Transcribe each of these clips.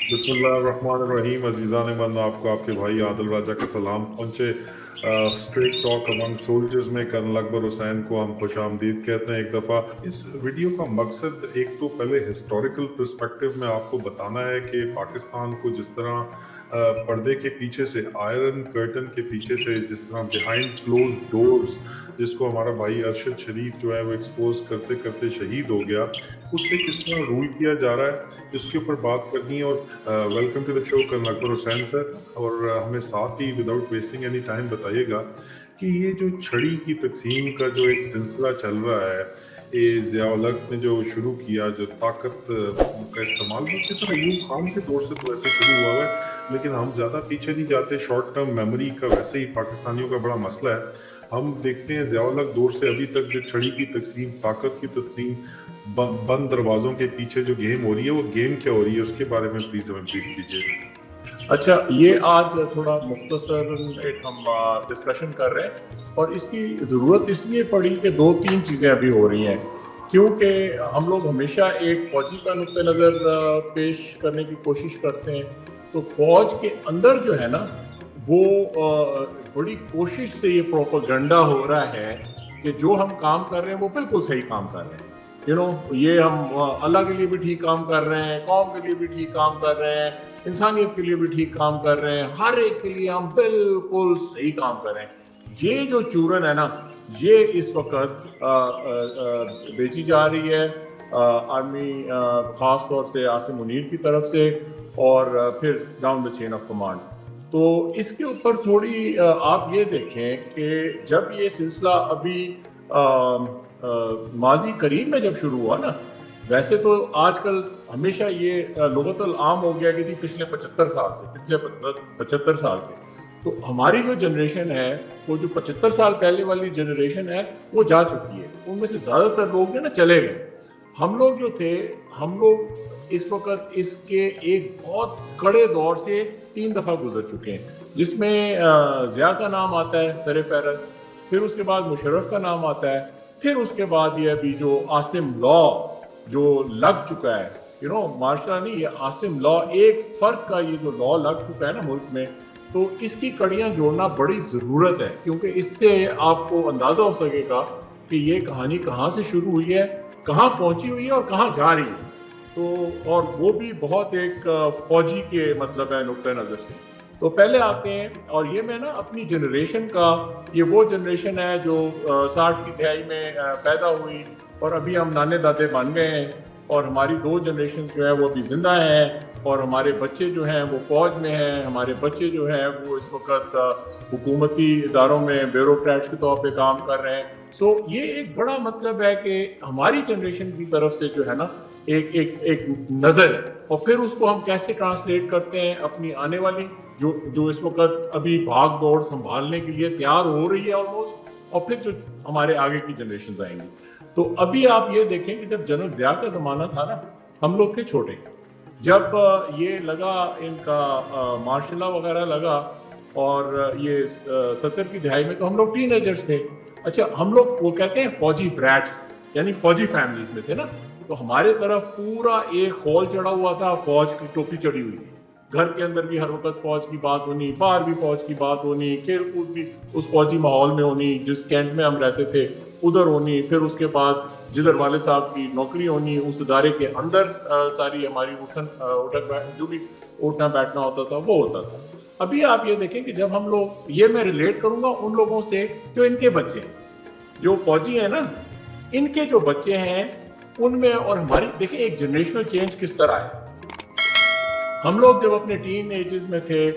बिस्मिल्लाहिर्रहमानिर्रहीम। अजीज़ान मन, आपको आपके भाई आदिल राजा का सलाम पहुँचे। स्ट्रेट टॉक अमंग सोल्जर्स में कर्नल अकबर हुसैन को हम खुश आमदीद कहते हैं। एक दफ़ा इस वीडियो का मकसद एक तो पहले हिस्टोरिकल पर्सपेक्टिव में आपको बताना है कि पाकिस्तान को जिस तरह पर्दे के पीछे से, आयरन कर्टन के पीछे से, जिस तरह बिहाइंड क्लोज डोर्स जिसको हमारा भाई अरशद शरीफ जो है वो एक्सपोज करते करते शहीद हो गया, उससे किस तरह रूल किया जा रहा है, इसके ऊपर बात करनी है। और welcome to the show colonel Akbar Hussain sir. और हमें साथ ही विदाउट वेस्टिंग एनी टाइम बताइएगा कि ये जो छड़ी की तकसीम का जो एक सिलसिला चल रहा है, ये ज़िया-उल-हक ने जो शुरू किया, जो ताकत का इस्तेमाल, वो किस अयूब खान के दौर से तो वैसे शुरू हुआ है, लेकिन हम ज़्यादा पीछे नहीं जाते। शॉर्ट टर्म मेमोरी का वैसे ही पाकिस्तानियों का बड़ा मसला है। हम देखते हैं ज़िया-उल-हक दौर से अभी तक जो छड़ी की तकसीम, ताकत की तकसीम, बंद दरवाज़ों के पीछे जो गेम हो रही है, वो गेम क्या हो रही है, उसके बारे में प्लीज़ हमें ब्रीफ कीजिए। अच्छा, ये आज थोड़ा मुख्तसर एक हम डिस्कशन कर रहे हैं और इसकी ज़रूरत इसलिए पड़ी कि दो तीन चीज़ें अभी हो रही हैं। क्योंकि हम लोग हमेशा एक फ़ौजी का नुक्ते नज़र पेश करने की कोशिश करते हैं, तो फ़ौज के अंदर जो है ना, वो बड़ी कोशिश से ये प्रोपेगेंडा हो रहा है कि जो हम काम कर रहे हैं वो बिल्कुल सही काम कर रहे हैं। ये हम अल्लाह के लिए भी ठीक काम कर रहे हैं, कौम के लिए भी ठीक काम कर रहे हैं, इंसानियत के लिए भी ठीक काम कर रहे हैं, हर एक के लिए हम बिल्कुल सही काम कर रहे हैं। ये जो चूरन है ना, ये इस वक्त बेची जा रही है आर्मी, ख़ास तौर से आसिम मुनीर की तरफ से, और फिर down the chain of command. तो इसके ऊपर थोड़ी आप ये देखें कि जब ये सिलसिला अभी माजी करीब में जब शुरू हुआ ना, वैसे तो आजकल हमेशा ये लुगतुल आम हो गया कि थी पिछले 75 साल से। तो हमारी जो जनरेशन है, वो जो 75 साल पहले वाली जनरेशन है, वो जा चुकी है। उनमें से ज़्यादातर लोग जो ना चले गए। हम लोग जो थे, हम लोग इस वक्त इसके एक बहुत कड़े दौर से 3 दफ़ा गुजर चुके हैं, जिसमें ज़िया का नाम आता है सर फहरस्त, फिर उसके बाद मुशर्रफ का नाम आता है, फिर उसके बाद ये अभी जो आसिम लॉ जो लग चुका है, मार्शल नहीं, ये आसिम लॉ, एक फर्द का ये जो लॉ लग चुका है ना मुल्क में, तो इसकी कड़ियाँ जोड़ना बड़ी ज़रूरत है, क्योंकि इससे आपको अंदाज़ा हो सकेगा कि ये कहानी कहाँ से शुरू हुई है, कहाँ पहुँची हुई है और कहाँ जा रही है। तो और वो भी बहुत एक फौजी के मतलब है नुक्ते नज़र से। तो पहले आते हैं, और ये मैं ना अपनी जनरेशन का, ये वो जनरेशन है जो 60 की दहाई में पैदा हुई और अभी हम नाने दादे बन गए हैं, और हमारी 2 जनरेशन जो है वो अभी ज़िंदा हैं, और हमारे बच्चे जो हैं वो फ़ौज में हैं, हमारे बच्चे जो हैं वो इस वक्त हुकूमती इदारों में ब्यूरोक्रेट्स के तौर पे काम कर रहे हैं। सो ये एक बड़ा मतलब है कि हमारी जनरेशन की तरफ से जो है ना एक नज़र है, और फिर उसको हम कैसे ट्रांसलेट करते हैं अपनी आने वाली जो इस वक्त अभी भाग दौड़ संभालने के लिए तैयार हो रही है ऑलमोस्ट, और फिर जो हमारे आगे की जनरेशन आएंगी। तो अभी आप ये देखें कि जब जनरल ज़िया का ज़माना था ना, हम लोग थे छोटे, जब ये लगा इनका मार्शल लॉ वगैरह लगा, और ये 70 की दहाई में तो हम लोग टीनेजर्स थे। अच्छा, हम लोग वो कहते हैं फौजी ब्रैट्स, यानी फौजी फैमिलीज में थे ना, तो हमारे तरफ पूरा एक हॉल चढ़ा हुआ था, फौज की टोपी चढ़ी हुई थी। घर के अंदर भी हर वक्त फौज की बात होनी, बाहर भी फौज की बात होनी, खेल कूद भी उस फौजी माहौल में होनी, जिस कैंट में हम रहते थे उधर होनी, फिर उसके बाद जिधर वाले साहब की नौकरी होनी, उस इदारे के अंदर सारी हमारी उठक जो भी उठना बैठना होता था वो होता था। अभी आप ये देखें कि जब हम लोग, ये मैं रिलेट करूंगा उन लोगों से जो इनके बच्चे हैं, जो फौजी हैं ना, इनके जो बच्चे हैं उनमें और हमारी, देखें एक जनरेशनल चेंज किस तरह है। हम लोग जब अपने टीन एजेस में थे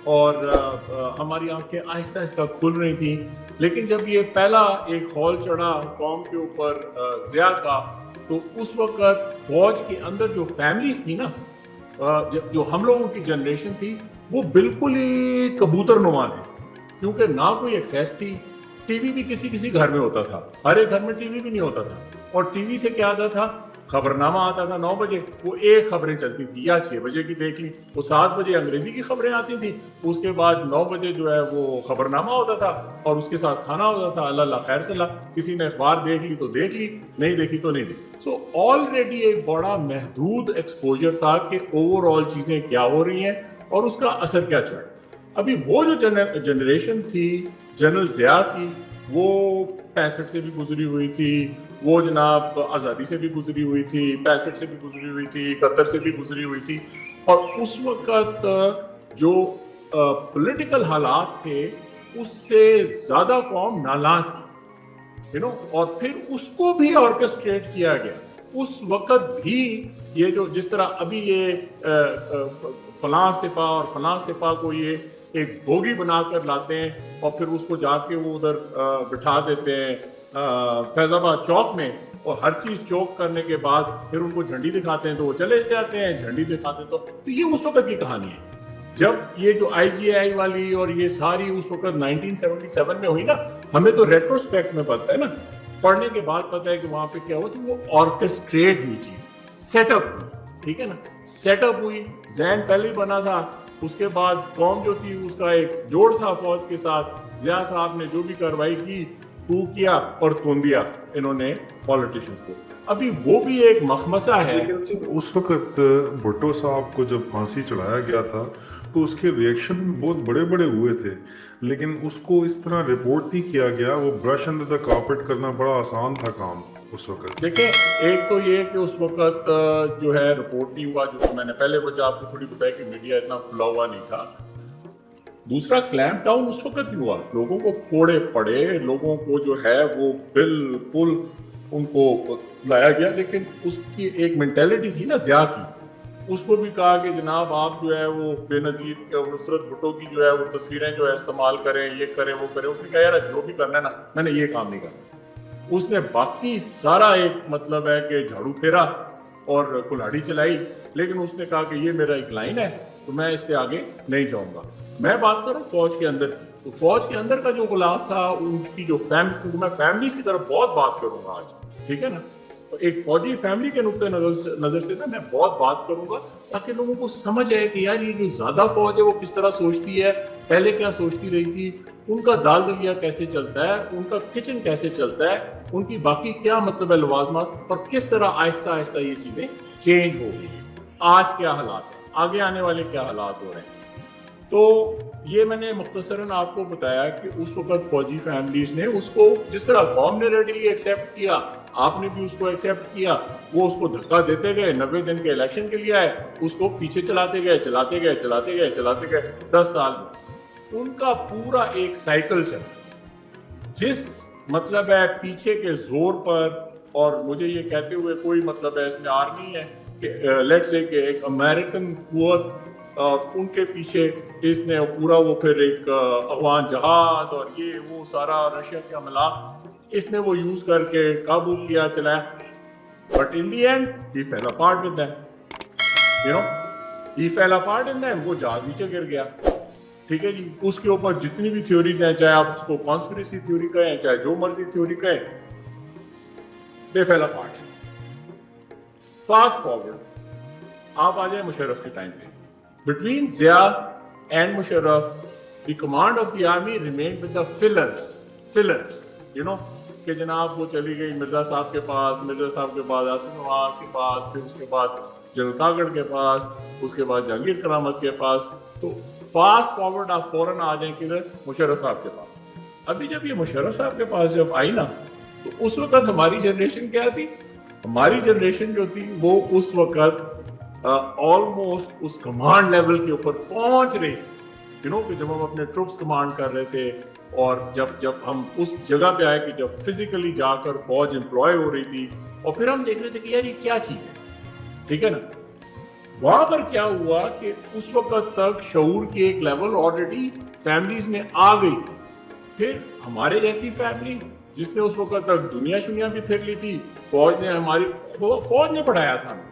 और हमारी आंखें आहिस्ता आहिस्ता खुल रही थी, लेकिन जब ये पहला एक हॉल चढ़ा कौम के ऊपर ज़िया का, तो उस वक्त फौज के अंदर जो फैमिलीज थी ना, जो हम लोगों की जनरेशन थी, वो बिल्कुल ही कबूतर नुमा थे, क्योंकि ना कोई एक्सेस थी। टीवी भी किसी किसी घर में होता था, हर एक घर में टीवी भी नहीं होता था, और टीवी से क्या आता था खबरनामा आता था 9 बजे, वो एक खबरें चलती थी या 6 बजे की देख ली, वो 7 बजे अंग्रेजी की खबरें आती थी, उसके बाद 9 बजे जो है वो खबरनामा होता था और उसके साथ खाना होता था। अल्लाह खैर सलाह, किसी ने अखबार देख ली तो देख ली, नहीं देखी तो नहीं देखी। सो ऑलरेडी एक बड़ा महदूद एक्सपोजर था कि ओवरऑल चीज़ें क्या हो रही हैं और उसका असर क्या चल रहा है। अभी वो जो जनरेशन थी जनरल ज़िया की, वो 65 से भी गुजरी हुई थी, वो जनाब आज़ादी से भी गुजरी हुई थी, 65 से भी गुजरी हुई थी, 71 से भी गुजरी हुई थी, और उस वक़्त जो पॉलिटिकल हालात थे उससे ज़्यादा कौम नाला थी, और फिर उसको भी ऑर्केस्ट्रेट किया गया। उस वक़्त भी ये जो जिस तरह अभी ये फलां सिपा और फलां सिपा को ये एक बोगी बनाकर लाते हैं और फिर उसको जाके वो उधर बिठा देते हैं फैजाबाद चौक में, और हर चीज चौक करने के बाद फिर उनको झंडी दिखाते हैं तो वो चले जाते हैं, झंडी दिखाते हैं तो ये उस वक्त की कहानी है। जब ये जो IGI वाली और ये सारी उस वक्त 1977 में हुई ना, हमें तो रेट्रोस्पेक्ट में पता है ना, पढ़ने के बाद पता है कि वहां पे क्या हुआ, तो वो ऑर्केस्ट्रेट हुई चीज, सेटअप हुई, ठीक है ना, सेटअप हुई, जहन पहले ही बना था। उसके बाद कौम जो थी उसका एक जोड़ था फौज के साथ, ज़िया साहब ने जो भी कार्रवाई की, टू किया और तुन दिया इन्होंने पॉलिटिशियंस को। अभी वो भी एक मखमसा है। लेकिन उस वक्त भुट्टो साहब को जब फांसी चढ़ाया गया था तो उसके रिएक्शन बहुत बड़े बड़े हुए थे, लेकिन उसको इस तरह रिपोर्ट नहीं किया गया। वो ब्रश अंडर द कार्पेट करना बड़ा आसान था काम उस वक्त। देखिए, एक तो ये कि उस वक्त जो है रिपोर्ट नहीं हुआ, जो मैंने पहले वजह आपको थोड़ी बताई कि मीडिया इतना खुला हुआ नहीं था। दूसरा, क्लैंप डाउन उस वक्त ही हुआ, लोगों को कोड़े पड़े, लोगों को जो है वो बिल्कुल उनको लाया गया, लेकिन उसकी एक मेंटेलिटी थी ना ज़िया की, उसको भी कहा कि जनाब आप जो है वो बेनज़ीर नुसरत भुट्टो की जो है वो तस्वीरें जो है इस्तेमाल करें, ये करें वो करें। उसने कहा यार जो भी करना है ना, मैंने ये काम नहीं करना। उसने बाकी सारा एक मतलब है कि झाड़ू फेरा और कुल्हाड़ी चलाई, लेकिन उसने कहा कि ये मेरा एक लाइन है तो मैं इससे आगे नहीं जाऊंगा। मैं बात कर रहा हूँ फौज के अंदर की, तो फौज के अंदर का जो गुलाफ था, उनकी जो फैमिली, मैं फैमिलीज की तरफ बहुत बात करूंगा आज, ठीक है ना, तो एक फौजी फैमिली के नुक्ते नजर से ना मैं बहुत बात करूंगा, ताकि लोगों को समझ आए कि यार ये जो ज्यादा फौज है वो किस तरह सोचती है, पहले क्या सोचती रही थी, उनका दाल दलिया कैसे चलता है, उनका किचन कैसे चलता है, उनकी बाकी क्या मतलब है लवाजमात, और किस तरह आहिस्ता आहिस्ता ये चीजें चेंज हो गई है। आज क्या हालात है, आगे आने वाले क्या हालात हो रहे हैं। तो ये मैंने मुख्तसरन आपको बताया कि उस वक्त फौजी फैमिलीज ने उसको जिस तरह कौम ने रेडिली एक्सेप्ट किया, आपने भी उसको एक्सेप्ट किया, वो उसको धक्का देते गए, 90 दिन के इलेक्शन के लिए आए, उसको पीछे चलाते गए चलाते गए चलाते गए चलाते गए, 10 साल में उनका पूरा एक साइकिल चला, जिस मतलब है पीछे के जोर पर। और मुझे ये कहते हुए कोई मतलब है इसमें आर नहीं है कि लेट्स से कि एक अमेरिकन कुव्वत उनके पीछे इसने पूरा वो फिर एक अफगान जहाज और ये वो सारा रशिया के हमला इसने वो यूज करके काबू किया, चलाया, but in the and he fail apart with them, you know, he fail apart in them. वो जहाज नीचे गिर गया, ठीक है जी। उसके ऊपर जितनी भी थ्योरीज हैं, चाहे आप उसको कॉन्स्पिरेसी थ्योरी कहें, चाहे जो मर्जी थ्योरी कहें, दे फेल अपार्ट। फास्ट फॉरवर्ड आप आ जाए मुशर्रफ के टाइम पे, between Zia and Musharraf, the command of the army remained with the fillers, you know, कि जनाब वो चली गई मिर्जा साहब के पास, मिर्जा साहब के बाद आसिफ नवाज के पास, फिर उसके बाद जनरल कागड़ के पास, उसके बाद जहांगीर करामत के पास। तो फास्ट फॉरवर्ड आप फौरन आ जाए किधर, मुशर्रफ साहब के पास। अभी जब ये मुशर्रफ साहब के पास जब आई ना, तो उस वक्त हमारी जनरेशन क्या थी, हमारी जनरेशन जो थी वो उस वक्त ऑलमोस्ट उस कमांड लेवल के ऊपर पहुंच रहे, यू नो, कि जब हम अपने ट्रुप्स कमांड कर रहे थे, और जब हम उस जगह पे आए कि जब फिजिकली जाकर फौज एम्प्लॉय हो रही थी, और फिर हम देख रहे थे कि यार ये क्या चीज है, ठीक है ना। वहां पर क्या हुआ कि उस वक्त तक शऊर की एक लेवल ऑलरेडी फैमिलीज में आ गई थी। फिर हमारे जैसी फैमिली जिसने उस वक्त तक दुनिया शुनिया भी फिर ली थी, फौज ने पढ़ाया था,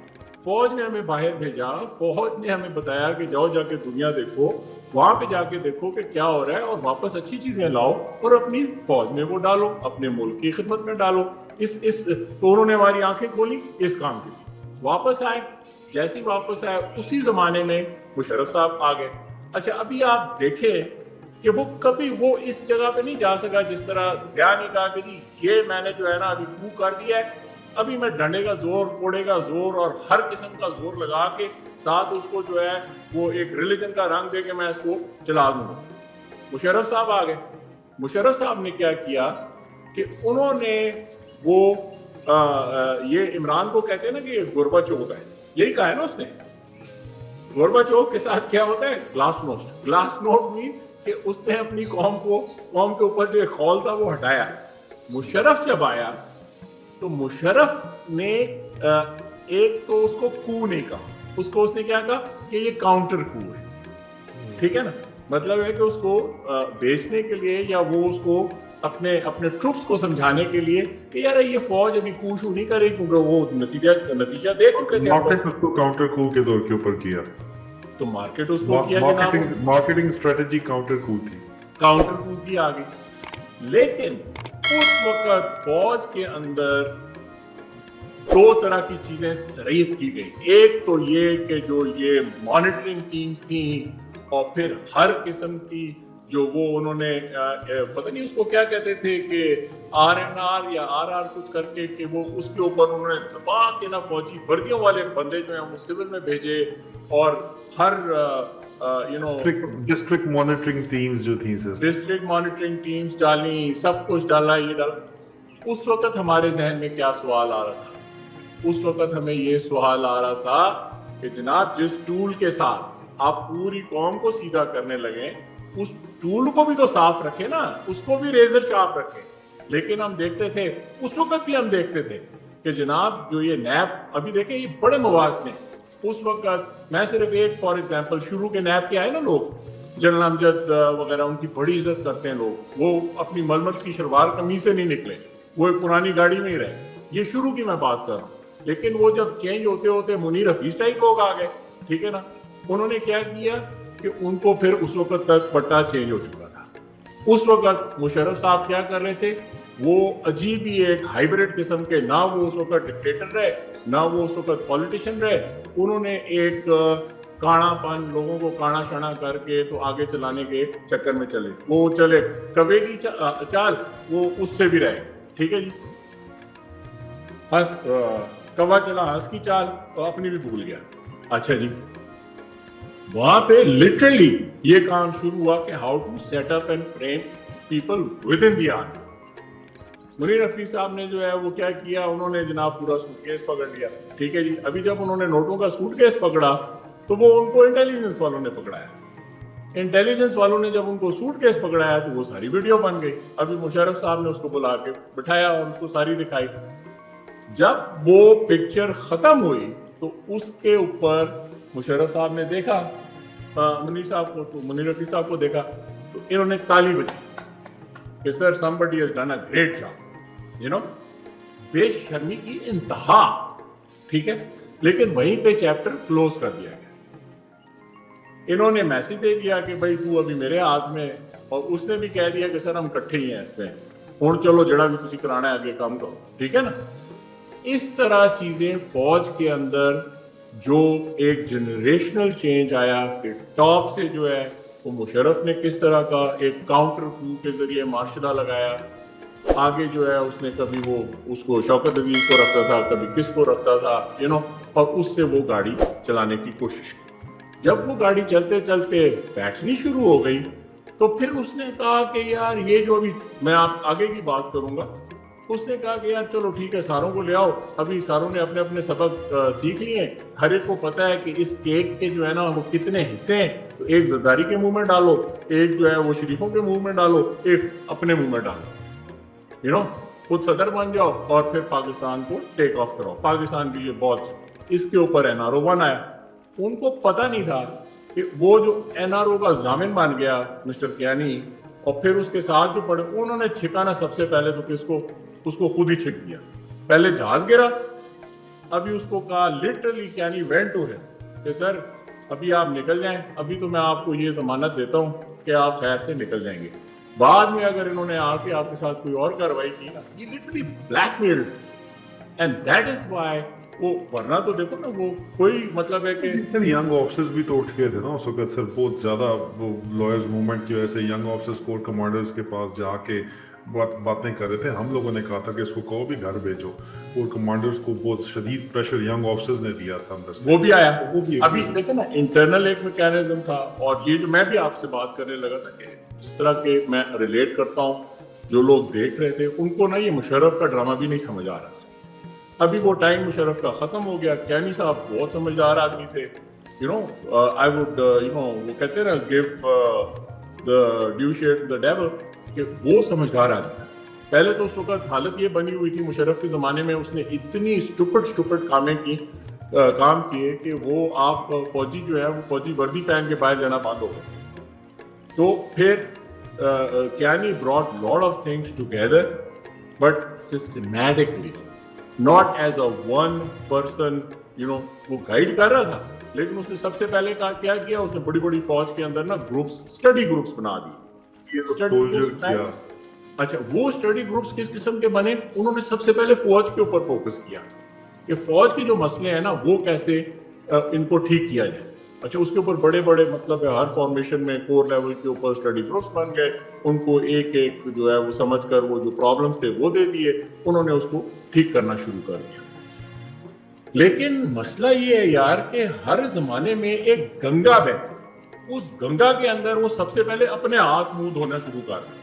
फौज ने हमें बाहर भेजा, फौज ने हमें बताया कि जाओ जाके दुनिया देखो, वहां पे जाके देखो कि क्या हो रहा है, और वापस अच्छी चीजें लाओ और अपनी फौज में वो डालो, अपने मुल्क की खिदमत में डालो। تو انہوں نے ہماری آنکھیں کھولی اس کام کے لیے. واپس آئے, جیسے واپس آئے اسی زمانے میں مشرف صاحب آ گئے. اچھا ابھی آپ دیکھیں کہ وہ کبھی وہ اس جگہ پہ نہیں جا سکا جس طرح ضیاء نے کہا کہ جی یہ میں نے جو ہے نا ابھی کو کر دیا ہے, ابھی میں ڈنڈے کا زور, کوڑے کا زور اور ہر قسم کا زور لگا کے ساتھ اس کو جو ہے وہ ایک ریلیجن کا رنگ دے کے میں اس کو چلا دوں گا. مشرف صاحب آ گئے. مشرف صاحب نے کیا کیا کہ انہوں نے وہ یہ عمران کو کہتے ہیں نا کہ گوربا چوک ہے, یہی کہا ہے نا اس نے. گوربا چوک کے ساتھ کیا ہوتا ہے, glass note. Glass not mean کہ اس نے اپنی قوم کے اوپر جو ایک خول تھا وہ ہٹایا. مشرف جب آیا تو مشرف نے ایک تو اس کو کو نہیں کہا, اس نے کیا کہا کہ یہ کاؤنٹر کو ہے. ٹھیک ہے نا, مطلب ہے کہ اس کو بیچنے کے لیے یا وہ اس کو اپنے ٹروپس کو سمجھانے کے لیے کہ یار یہ فوج ابھی کو شو نہیں کر رہی کیونکہ وہ نتیجہ دیکھ چکے تھے. مارکیٹ اس کو کاؤنٹر کو کے دور کے اوپر کیا, تو مارکیٹ اس کو کیا جناب, مارکیٹنگ اسٹریٹجی کاؤنٹر کو تھی, کاؤنٹر کو کی آ گئی. لیکن اس وقت فوج کے اندر دو طرح کی چیزیں سرعیت کی گئی. ایک تو یہ کہ جو یہ مانیٹرنگ ٹیمز تھیں اور پھر ہر قسم کی جو وہ انہوں نے پتہ نہیں اس کو کیا کہتے تھے کہ RNR یا RR کچھ کر کے کہ وہ اس کے اوپر انہوں نے دبا کے نا فوجی وردیوں والے بندے جو ہیں وہ سول میں بھیجے اور ہر ڈسٹرکٹ مانیٹرنگ ٹیمز جو تھیں سر, ڈسٹرکٹ مانیٹرنگ ٹیمز ڈالی, سب کچھ ڈالا, یہ ڈالا. اس وقت ہمارے ذہن میں کیا سوال آ رہا تھا, اس وقت ہمیں یہ سوال آ رہا تھا کہ جناب جس ٹول کے ساتھ آپ پوری قوم کو سیدھا کرنے لگے اس ٹول کو بھی تو صاف رکھے نا, اس کو بھی ریزر شارپ رکھے. لیکن ہم دیکھتے تھے, اس وقت بھی ہم دیکھتے تھے کہ جناب جو یہ نیب ابھی دیکھیں یہ بڑے موازنے, اس وقت میں صرف ایک فار ایگزامپل شروع کے نیب کے آئے نا لوگ, جنرل امجد وغیرہ ان کی بڑی عزت کرتے ہیں لوگ, وہ اپنی ململ کی شلوار قمیض سے نہیں نکلے, وہ ایک پرانی گاڑی میں ہی رہے. یہ شروع کی میں بات کر رہا ہوں. لیکن وہ جب چینج ہوتے ہوتے منیر حفیظ ٹائپ لوگ آ گئے, ٹھیک ہے نا, انہوں نے کیا کیا کہ ان کو پھر اس وقت تک پٹا چینج ہو چکا تھا. اس وقت مشرف صاحب کیا کر رہے تھے, وہ عجیب ہی ایک ہائیبریڈ قسم کے, نہ وہ اس وقت ڈکٹیٹر رہے نہ وہ اس وقت پولیٹیشین رہے. انہوں نے ایک کانا پن لوگوں کو کانا شانا کر کے تو آگے چلانے کے چکر میں چلے, وہ چلے کبے کی چال, وہ اس سے بھی رہے. ٹھیک ہے جی, کوا چلا ہنس کی چال, اپنی بھی بھول گیا. اچھا جی, وہاں پہ لٹرلی یہ کام شروع ہوا کہ how to set up and frame people within the army. Munir Hafeez صاحب نے جو ہے وہ کیا کیا, انہوں نے جناب پورا سوٹ کیس پکڑ لیا. ٹھیک ہے جی, ابھی جب انہوں نے نوٹوں کا سوٹ کیس پکڑا تو وہ ان کو انٹیلیجنس والوں نے پکڑایا. انٹیلیجنس والوں نے جب ان کو سوٹ کیس پکڑایا تو وہ ساری ویڈیو بن گئی. ابھی مشرف صاحب نے اس کو بلا کے بٹھایا اور اس کو ساری دکھائی. جب وہ پکچر ختم ہوئی تو اس کے اوپر مشرف صاحب نے دیکھا منیر صاحب کو, تو منیر حفیظ صاحب کو دیکھا تو انہوں نے تالی بجائی کہ سر somebody has done a great job. بے شرمی کی انتہا. ٹھیک ہے, لیکن وہیں پہ چیپٹر کلوز کر دیا گیا. انہوں نے میسج دے دیا کہ بھائی تو ابھی میرے ہاتھ میں, اور اس نے بھی کہہ دیا کہ سر ہم کٹھے ہی ہیں اس میں, ہوں چلو جڑا بھی تسی کرانا ہے آگے کام کرو. ٹھیک ہے نا. اس طرح چیزیں فوج کے اندر جو ایک جنریشنل چینج آیا کہ ٹاپ سے جو ہے وہ مشرف نے کس طرح کا ایک کاؤنٹر کو کے ذریعے معاشرہ لگایا. آگے جو ہے اس نے کبھی وہ اس کو شوکت عزیز کو رکھتا تھا, کبھی کس کو رکھتا تھا, اور اس سے وہ گاڑی چلانے کی کوشش کی. جب وہ گاڑی چلتے چلتے بیٹھنی شروع ہو گئی تو پھر اس نے کہا کہ یار یہ جو ابھی میں آپ آگے کی بات کروں گا, اس نے کہا کہ یار چلو ٹھیک ہے ساروں کو لے آؤ. ابھی ساروں نے اپنے اپنے سبق سیکھ لیے, ہر ایک کو پتا ہے کہ اس کیک کے جو ہے نا وہ کتنے حصے ہیں, تو ایک زرداری کے منہ میں ڈالو, ایک جو ہے وہ شریفوں کے منہ میں ڈالو, ایک اپنے منہ میں ڈالو, خود صدر بن جاؤ اور پھر پاکستان کو ٹیک آف کراؤ. پاکستان کے لیے بہت سے اس کے اوپر NRO 1 آیا. ان کو پتہ نہیں تھا کہ وہ جو NRO کا ضامن بن گیا مسٹر کیانی, اور پھر اس کے ساتھ جو پڑے انہوں نے چھکانا سب سے پہلے تو اس کو خود ہی چھک دیا. پہلے جہاز گرا, ابھی اس کو کہا لٹرلی کیانی وینٹ ٹو ہم کہ سر ابھی آپ نکل جائیں, ابھی تو میں آپ کو یہ ضمانت دیتا ہوں کہ آپ خیر سے نکل جائیں گے. بعد میں اگر انہوں نے آ کے آپ کے ساتھ کوئی اور کاروائی کی نا, یہ literally black mailed, and that is why وہ, ورنہ تو دیکھو نا وہ کوئی مطلب ہے کہ ینگ آفیسرز بھی تو اٹھ گئے تھے نا اس وقت سر, بہت زیادہ وہ لائرز موومنٹ کی وجہ سے ینگ آفیسرز کورٹ کمانڈرز کے پاس جا کے باتیں کر رہے تھے. ہم لوگوں نے کہا تھا کہ اس کو کہو بھی گھر بھیجو. کورٹ کمانڈرز کو بہت شدید پریشر ینگ آفیسرز نے دیا تھا اندر سے, وہ بھی آیا. ابھی دیکھیں نا انٹرنل ایک میکینزم تھا, اور یہ جو میں بھی آپ سے بات کرنے لگا تھا کہ جس طرح کے میں ریلیٹ کرتا ہوں, جو لوگ دیکھ رہے تھے ان کو نا یہ مشرف کا ڈرامہ بھی نہیں سمجھ آ رہا. ابھی وہ ٹائم مشرف کا ختم ہو گیا. کیانی صاحب بہت سمجھدار آدمی تھے, آئی ووڈ وہ کہتے ہیں نا give the due share to the devil, کہ وہ سمجھدار آدمی تھا. پہلے تو اس وقت حالت یہ بنی ہوئی تھی مشرف کے زمانے میں, اس نے اتنی اسٹوپڈ کام کیے کہ وہ آپ فوجی جو ہے وہ فوجی وردی پہن کے باہر جانا بند ہو گئے. تو پھر Kayani brought lot of things together, but systematically, not as a one person, وہ گائیڈ کر رہا تھا, لیکن اس نے سب سے پہلے کیا کیا, اس نے بڑی بڑی فوج کے اندر نا گروپس, اسٹڈی گروپس بنا دیے. اچھا, وہ اسٹڈی گروپس کس قسم کے بنے؟ انہوں نے سب سے پہلے فوج کے اوپر فوکس کیا کہ فوج کے جو مسئلے ہیں نا وہ کیسے ان کو ٹھیک کیا جائے. اچھا, اس کے اوپر بڑے بڑے مطلب ہر فارمیشن میں کور لیول کے اوپر اسٹڈی گروپس بن گئے. ان کو ایک ایک جو ہے وہ سمجھ کر وہ جو پرابلمس تھے وہ دے دیے, انہوں نے اس کو ٹھیک کرنا شروع کر دیا. لیکن مسئلہ یہ ہے یار کہ ہر زمانے میں ایک گنگا بہتی ہے, اس گنگا کے اندر وہ سب سے پہلے اپنے ہاتھ منہ دھونا شروع کر دیں.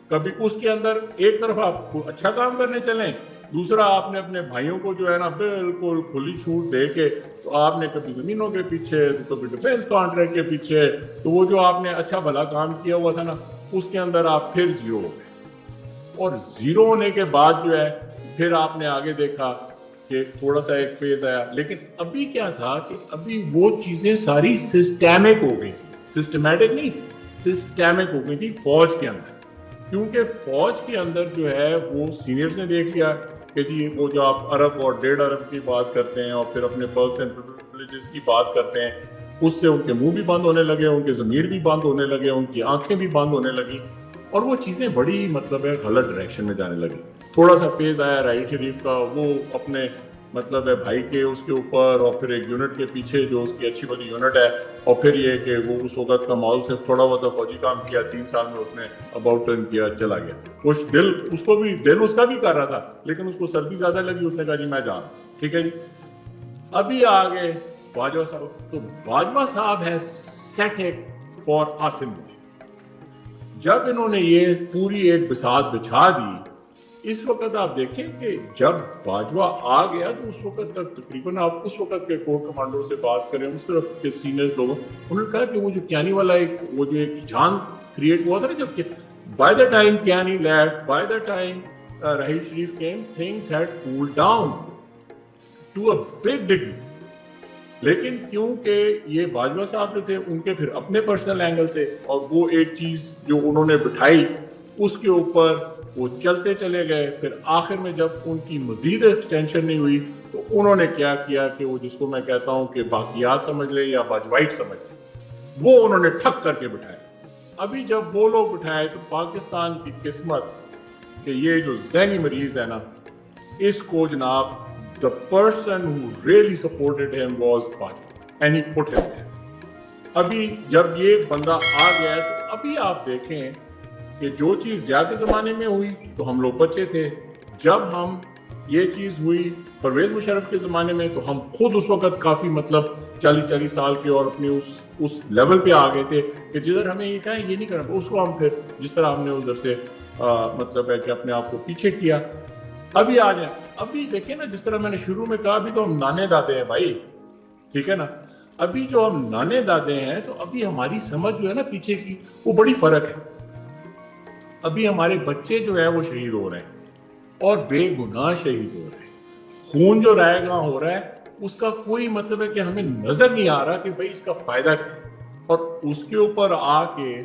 کبھی اس کے اندر ایک طرف آپ اچھا کام کرنے چلیں, دوسرا آپ نے اپنے بھائیوں کو جو ہے نا بالکل کھلی چھوٹ دے کے, تو آپ نے کبھی زمینوں کے پیچھے, تو کبھی ڈیفینس کانٹریکٹ کے پیچھے, تو وہ جو آپ نے اچھا بھلا کام کیا ہوا تھا نا اس کے اندر آپ پھر زیرو ہو گئے. اور زیرو ہونے کے بعد جو ہے پھر آپ نے آگے دیکھا کہ تھوڑا سا ایک فیز آیا. لیکن ابھی کیا تھا کہ ابھی وہ چیزیں ساری سسٹیمک ہو گئی تھی, سسٹمیٹک نہیں, سسٹیمک ہو گئی تھی فوج کے اندر. کیونکہ فوج کے اندر جو ہے وہ سینئرز نے دیکھ لیا کہ جی وہ جو آپ ارب اور 1.5 ارب کی بات کرتے ہیں اور پھر اپنے پرکس اینڈ پریویلیجز کی بات کرتے ہیں, اس سے ان کے منہ بھی بند ہونے لگے, ان کے ضمیر بھی بند ہونے لگے, ان کی آنکھیں بھی بند ہونے لگی, اور وہ چیزیں بڑی مطلب ہے غلط ڈائریکشن میں جانے لگی. تھوڑا سا فیز آیا راحیل شریف کا, وہ اپنے مطلب ہے بھائی کے اس کے اوپر, اور پھر ایک یونٹ کے پیچھے جو اس کی اچھی بڑی یونٹ ہے, اور پھر یہ کہ وہ اس وقت کا ماحول سے تھوڑا بہت فوجی کام کیا, 3 سال میں اس نے اباؤٹ ٹرن کیا, چلا گیا. کچھ دل اس کا بھی کر رہا تھا, لیکن اس کو سردی زیادہ لگی, اس نے کہا جی میں جا رہا ہوں, ٹھیک ہے جی. ابھی آگے باجوہ صاحب, تو باجوہ صاحب ہے سیٹ ایک فار عاصم. جب انہوں نے یہ پوری ایک بساط بچھا دی, اس وقت آپ دیکھیں کہ جب باجوہ آ گیا تو اس وقت تک تقریباً آپ اس وقت کے کور کمانڈر سے بات کریں, اس طرف کے سینئرز لوگوں, انہوں نے کہا کہ وہ جو کیانی والا وہ جو ایک جان کریٹ ہوا تھا نا, جب کہ by the time Kayani left, by the time Raheel Sharif came, things had cooled down to a big degree. لیکن کیونکہ یہ باجوہ صاحب جو تھے ان کے پھر اپنے پرسنل اینگل تھے, اور وہ ایک چیز جو انہوں نے بٹھائی اس کے اوپر وہ چلتے چلے گئے. پھر آخر میں جب ان کی مزید ایکسٹینشن نہیں ہوئی تو انہوں نے کیا کیا کہ وہ جس کو میں کہتا ہوں کہ باقیات سمجھ لیں یا باجوائٹ سمجھ لیں, وہ انہوں نے ٹھک کر کے بٹھائے. ابھی جب وہ لوگ بٹھائے تو پاکستان کی قسمت کہ یہ جو ذہنی مریض ہے نا, اس کو جناب the person who really supported him was Bajwa and he put him there. ابھی جب یہ بندہ آ گیا تو ابھی آپ دیکھیں کہ جو چیز زیادہ زمانے میں ہوئی تو ہم لوگ بچے تھے, جب ہم یہ چیز ہوئی پرویز مشرف کے زمانے میں تو ہم خود اس وقت کافی مطلب 40 سال کے اور اپنی اس لیول پہ آ گئے تھے کہ جدھر ہمیں یہ کہا یہ نہیں کرنا, اس کو ہم پھر جس طرح ہم نے ادھر سے مطلب ہے کہ اپنے آپ کو پیچھے کیا. ابھی آ جائیں, ابھی دیکھیں نا جس طرح میں نے شروع میں کہا, ابھی تو ہم نانے دادے ہیں بھائی, ٹھیک ہے نا. ابھی جو ہم نانے دادے ہیں تو ابھی ہماری سمجھ جو ہے نا پیچھے کی وہ بڑی فرق ہے. ابھی ہمارے بچے جو ہے وہ شہید ہو رہے ہیں اور بے گناہ شہید ہو رہے ہیں, خون جو رائے گاں ہو رہا ہے اس کا کوئی مطلب ہے کہ ہمیں نظر نہیں آ رہا کہ بھائی اس کا فائدہ کیا ہے. اور اس کے اوپر آ کے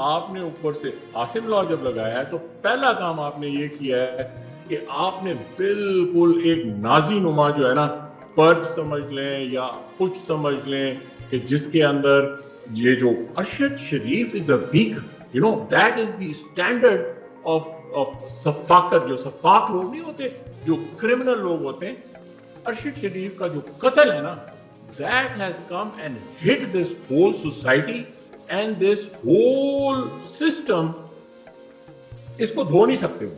آپ نے اوپر سے عاصم لاء جب لگایا ہے تو پہلا کام آپ نے یہ کیا ہے کہ آپ نے بالکل ایک نازی نما جو ہے نا پرچ سمجھ لیں یا کچھ سمجھ لیں کہ جس کے اندر یہ جو Arshad Sharif is a beacon, You know, that is the standard of सफाकत. जो सफाक लोग नहीं होते, जो क्रिमिनल लोग होते हैं, अरशद शरीफ का जो कत्ल है ना, that has come and hit this whole society and this whole system. इसको धो नहीं सकते हो,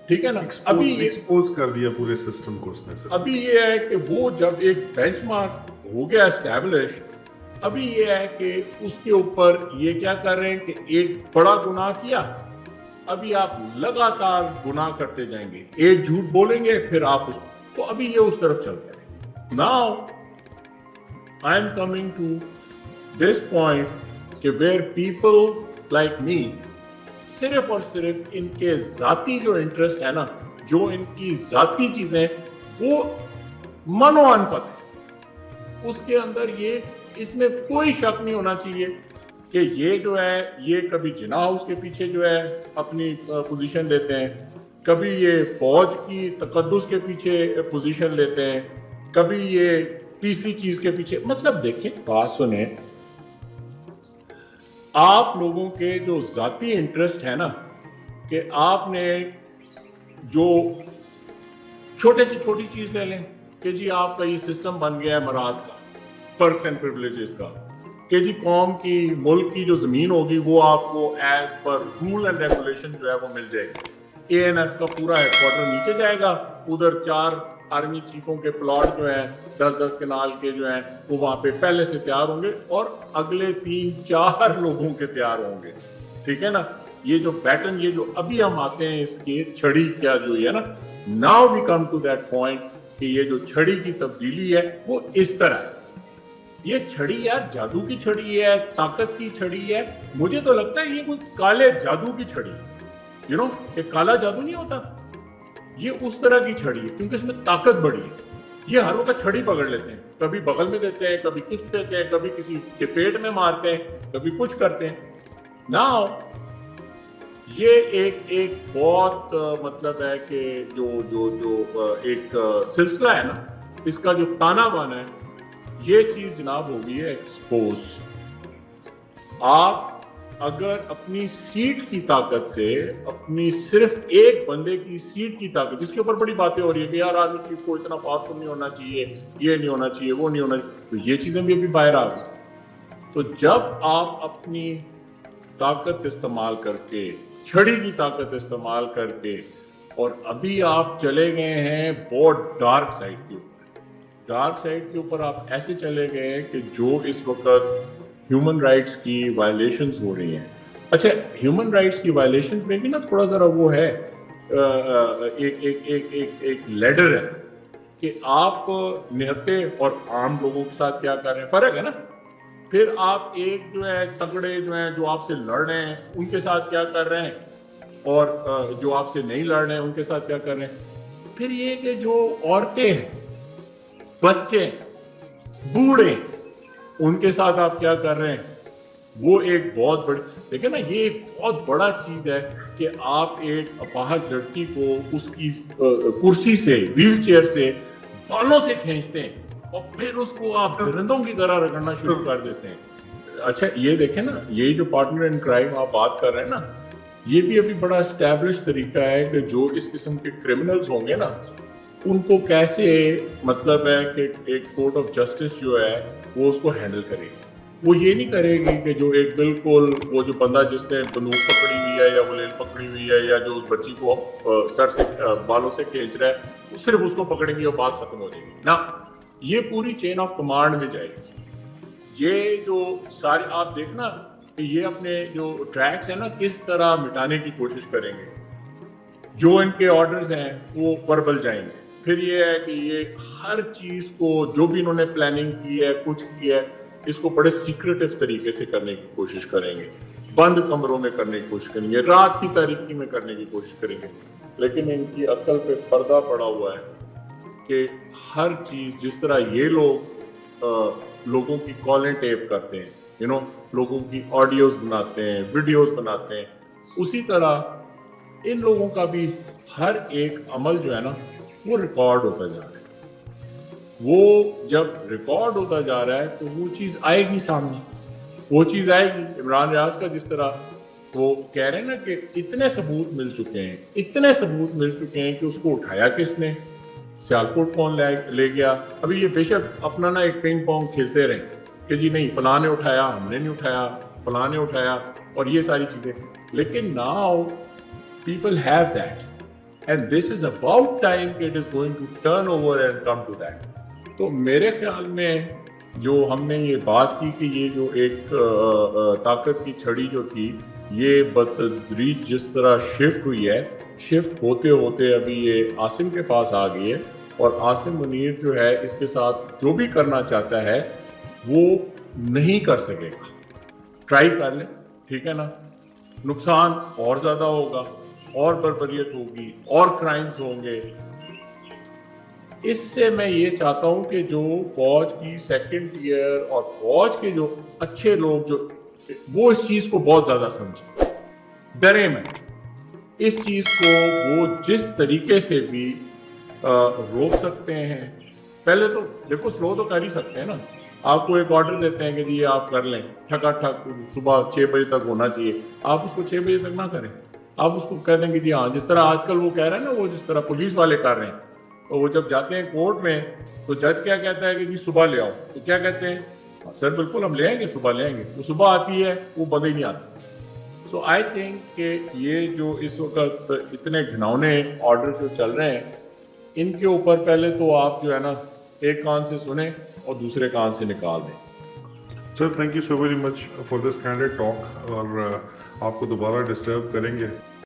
ठीक है ना. अभी एक्सपोज कर दिया पूरे सिस्टम को उसने सर. अभी ये है कि वो जब एक बेंचमार्क हो गया एस्टैब्लिश, अभी ये है कि उसके ऊपर ये क्या कर रहे हैं कि एक बड़ा गुनाह किया, अभी आप लगातार गुनाह करते जाएंगे, एक झूठ बोलेंगे फिर आप उसको, तो अभी ये उस तरफ चल रहे हैं. Now I am coming to this point कि वेयर पीपल लाइक मी सिर्फ और सिर्फ इनके जाती जो इंटरेस्ट है ना, जो इनकी जाती चीजें, वो मनोअनपत है, उसके अंदर ये, इसमें कोई शक नहीं होना चाहिए कि ये जो है ये कभी जिना हाउस के पीछे जो है अपनी पोजीशन लेते हैं, कभी ये फौज की तकद्दुस के पीछे पोजीशन लेते हैं, कभी ये तीसरी चीज के पीछे. मतलब देखें, बात सुने, आप लोगों के जो जाती इंटरेस्ट है ना, कि आपने जो छोटे से छोटी चीज ले लें कि जी आपका ये सिस्टम बन गया है मराद का, पर्क्स एंड प्रिविलेजेस का, कि जी कौम की, मुल्क की जो जमीन होगी वो आपको as per rule and regulation जो है वो मिल जाएगी. ANF का पूरा हेडक्वार्टर नीचे जाएगा, उधर 4 आर्मी चीफों के प्लॉट जो हैं 10-10 कनाल के जो हैं वो वहां पे पहले से तैयार होंगे और अगले 3-4 लोगों के तैयार होंगे, ठीक है ना. ये जो पैटर्न, ये जो अभी हम आते हैं इसके छड़ी क्या जो है ना, now we come to that point कि ये जो छड़ी की तब्दीली है वो इस तरह है. ये छड़ी यार जादू की छड़ी है, ताकत की छड़ी है. मुझे तो लगता है ये कोई काले जादू की छड़ी है. यू नो, ये काला जादू नहीं होता, ये उस तरह की छड़ी है क्योंकि इसमें ताकत बड़ी है. ये हर वक्त छड़ी पकड़ लेते हैं, कभी बगल में देते हैं, कभी कुछ देते हैं, कभी किसी के पेट में मारते हैं, कभी कुछ करते हैं. नाउ ये एक बहुत मतलब है कि जो जो जो एक सिलसिला है ना, इसका जो ताना बाना है, ये चीज जनाब होगी है एक्सपोज. आप अगर अपनी सीट की ताकत से, अपनी सिर्फ एक बंदे की सीट की ताकत, जिसके ऊपर बड़ी बातें हो रही है कि यार आर्मी चीफ को इतना पावरफुल नहीं होना चाहिए, ये नहीं होना चाहिए, वो नहीं होना चाहिए, तो ये चीजें भी अभी बाहर आ गई. तो जब आप अपनी ताकत इस्तेमाल करके, छड़ी की ताकत इस्तेमाल करके, और अभी आप चले गए हैं बहुत डार्क साइड के ऊपर, डार्क साइड के ऊपर आप ऐसे चले गए हैं कि जो इस वक्त ह्यूमन राइट्स की वायलेशंस हो रही हैं. अच्छा, ह्यूमन राइट्स की वायलेशंस में भी ना थोड़ा ज़रा वो है, एक लेडर है कि आप निहत्ते और आम लोगों के साथ क्या कर रहे हैं, फर्क है ना. फिर आप एक जो है तगड़े जो हैं, जो आपसे लड़ रहे हैं, उनके साथ क्या कर रहे हैं, और जो आपसे नहीं लड़ रहे हैं उनके साथ क्या कर रहे हैं. फिर ये कि जो औरतें हैं, बच्चे, बूढ़े, उनके साथ आप क्या कर रहे हैं, वो एक बहुत बड़ी, देखिए ना, ये एक बहुत बड़ा चीज है कि आप एक अपाहज लड़की को उसकी कुर्सी से, व्हील चेयर से, बालों से खींचते हैं और फिर उसको आप दरिंदों की तरह रगड़ना शुरू कर देते हैं. अच्छा, ये देखें ना, ये जो पार्टनर इन क्राइम आप बात कर रहे हैं ना, ये भी अभी बड़ा एस्टैब्लिश तरीका है कि जो इस किस्म के क्रिमिनल्स होंगे ना, उनको कैसे, मतलब है कि एक कोर्ट ऑफ जस्टिस जो है वो उसको हैंडल करेगी. वो ये नहीं करेगी कि जो एक बिल्कुल वो जो बंदा जिसने बंदूक पकड़ी हुई है या वो लेल पकड़ी हुई है या जो उस बच्ची को सर से, बालों से खींच रहा है, सिर्फ उसको पकड़ेंगे और बात खत्म हो जाएगी ना. ये पूरी चेन ऑफ कमांड में जाएगी. ये जो सारे आप देखना कि ये अपने जो ट्रैक्स है ना, किस तरह मिटाने की कोशिश करेंगे. जो इनके ऑर्डर्स हैं वो वर्बल जाएंगे. फिर ये है कि ये हर चीज को, जो भी इन्होंने प्लानिंग की है, कुछ किया है, इसको बड़े सीक्रेटिव तरीके से करने की कोशिश करेंगे, बंद कमरों में करने की कोशिश करेंगे, रात की तारीकी में करने की कोशिश करेंगे. लेकिन इनकी अक्ल पे पर्दा पड़ा हुआ है कि हर चीज, जिस तरह ये लोग लोगों की कॉलें टेप करते हैं, यू नो, लोगों की ऑडियोज बनाते हैं, वीडियोज बनाते हैं, उसी तरह इन लोगों का भी हर एक अमल जो है ना वो रिकॉर्ड होता जा रहा है. वो जब रिकॉर्ड होता जा रहा है तो वो चीज आएगी सामने, वो चीज आएगी. इमरान रियाज का जिस तरह وہ کہہ رہے ہیں نا کہ اتنے ثبوت مل چکے ہیں، اتنے ثبوت مل چکے ہیں کہ اس کو اٹھایا کس نے، سیالکوٹ کون لے گیا. ابھی یہ بے شک اپنا نا ایک پنگ پونگ کھیلتے رہے کہ جی نہیں فلاں نے اٹھایا، ہم نے نہیں اٹھایا، فلاں نے اٹھایا، اور یہ ساری چیزیں. لیکن now people have that and this is about time کہ it is going to turn over and come to that. تو میرے خیال میں جو ہم نے یہ بات کی کہ یہ جو ایک طاقت کی چھڑی جو تھی یہ بتدریج جس طرح شفٹ ہوئی ہے، شفٹ ہوتے ہوتے ابھی یہ عاصم کے پاس آ گئی ہے، اور عاصم منیر جو ہے اس کے ساتھ جو بھی کرنا چاہتا ہے وہ نہیں کر سکے گا. ٹرائی کر لیں، ٹھیک ہے نا، نقصان اور زیادہ ہوگا، اور بربریت ہوگی، اور کرائمز ہوں گے. اس سے میں یہ چاہتا ہوں کہ جو فوج کی سیکنڈ ایئر اور فوج کے جو اچھے لوگ جو وہ اس چیز کو بہت زیادہ سمجھیں، ڈرے میں اس چیز کو وہ جس طریقے سے بھی روک سکتے ہیں. پہلے تو دیکھو سلو تو کر ہی سکتے ہیں نا، آپ کو ایک آرڈر دیتے ہیں کہ جی آپ کر لیں ٹھکا ٹھک صبح 6 بجے تک ہونا چاہیے، آپ اس کو 6 بجے تک نہ کریں، آپ اس کو کہہ دیں کہ جی ہاں جس طرح آج کل وہ کہہ رہے ہیں نا، وہ جس طرح پولیس والے کر رہے ہیں. وہ جب جاتے ہیں کورٹ میں تو جج کیا کہتا ہے کہ جی صبح لے آؤ، تو کیا کہتے ہیں سر بالکل ہم لے آئیں گے، صبح لے آئیں گے. وہ صبح آتی ہے وہ بندہ ہی نہیں آتا. سو آئی تھنک کہ یہ جو اس وقت اتنے گھناؤنے آرڈر جو چل رہے ہیں ان کے اوپر پہلے تو آپ جو ہے نا ایک کان سے سنیں اور دوسرے کان سے نکال دیں. Sir thank you so very much for this candid talk, اور آپ کو دوبارہ ڈسٹرب کریں گے